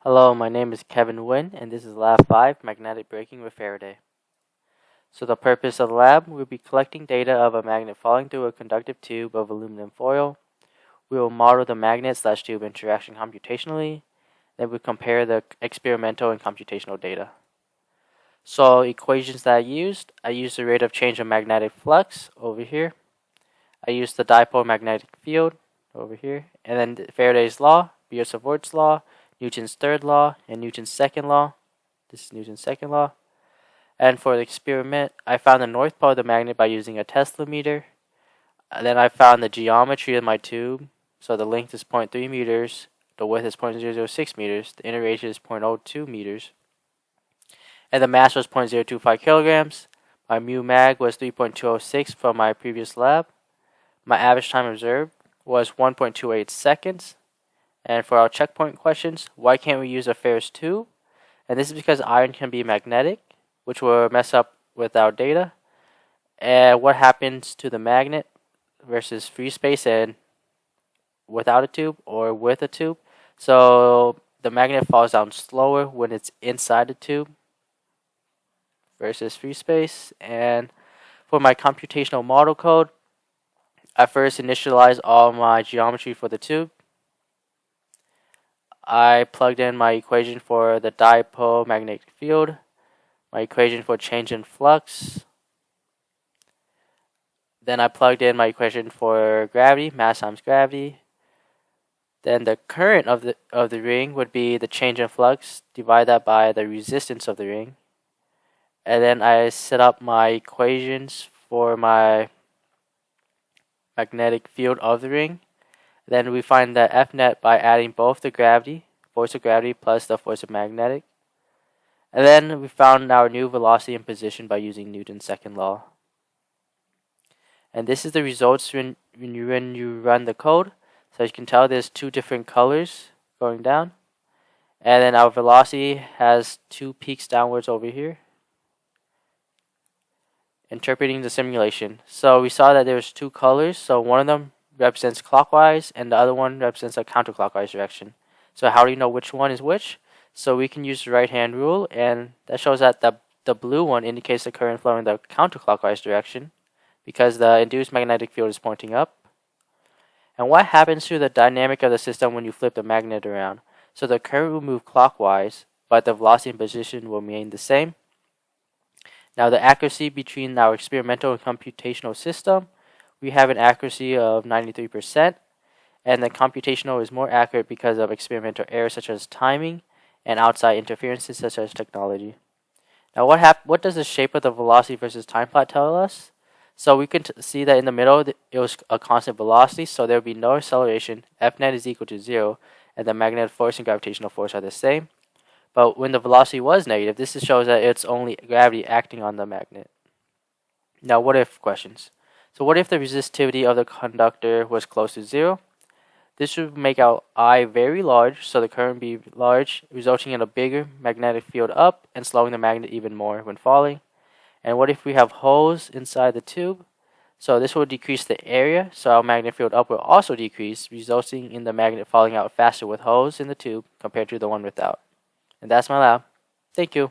Hello, my name is Kevin Nguyen, and this is Lab 5, Magnetic Braking with Faraday. So the purpose of the lab, we'll be collecting data of a magnet falling through a conductive tube of aluminum foil. We will model the magnet/tube interaction computationally. Then we compare the experimental and computational data. So equations that I used the rate of change of magnetic flux over here. I used the dipole magnetic field over here, and then Faraday's law, Beer-Savort's law, Newton's third law, and Newton's second law. This is Newton's second law. And for the experiment, I found the north pole of the magnet by using a Tesla meter. Then I found the geometry of my tube. So the length is 0.3 meters, the width is 0.006 meters, the inner radius is 0.02 meters, and the mass was 0.025 kilograms. My mu mag was 3.206 from my previous lab. My average time observed was 1.28 seconds. And for our checkpoint questions, why can't we use a ferrous tube? And this is because iron can be magnetic, which will mess up with our data. And what happens to the magnet versus free space and without a tube or with a tube? So the magnet falls down slower when it's inside the tube versus free space. And for my computational model code, I first initialized all my geometry for the tube. I plugged in my equation for the dipole magnetic field, my equation for change in flux. Then I plugged in my equation for gravity, mass times gravity. Then the current of the ring would be the change in flux, divide that by the resistance of the ring. And then I set up my equations for my magnetic field of the ring. Then we find the F net by adding both the gravity, force of gravity, plus the force of magnetic. And then we found our new velocity and position by using Newton's second law. And this is the results when you run the code. So you can tell there's two different colors going down. And then our velocity has two peaks downwards over here. Interpreting the simulation. So we saw that there's two colors. So one of them represents clockwise and the other one represents a counterclockwise direction. So how do you know which one is which? So we can use the right hand rule, and that shows that the blue one indicates the current flowing in the counterclockwise direction because the induced magnetic field is pointing up. And what happens to the dynamic of the system when you flip the magnet around? So the current will move clockwise, but the velocity and position will remain the same. Now the accuracy between our experimental and computational system, we have an accuracy of 93%, and the computational is more accurate because of experimental errors such as timing and outside interferences such as technology. Now what does the shape of the velocity versus time plot tell us? So we can see that in the middle it was a constant velocity, so there will be no acceleration. F net is equal to 0, and the magnetic force and gravitational force are the same. But when the velocity was negative, this shows that it's only gravity acting on the magnet. Now what if questions? So what if the resistivity of the conductor was close to 0? This would make our I very large, so the current be large, resulting in a bigger magnetic field up and slowing the magnet even more when falling. And what if we have holes inside the tube? So this will decrease the area, so our magnetic field up will also decrease, resulting in the magnet falling out faster with holes in the tube compared to the one without. And that's my lab. Thank you.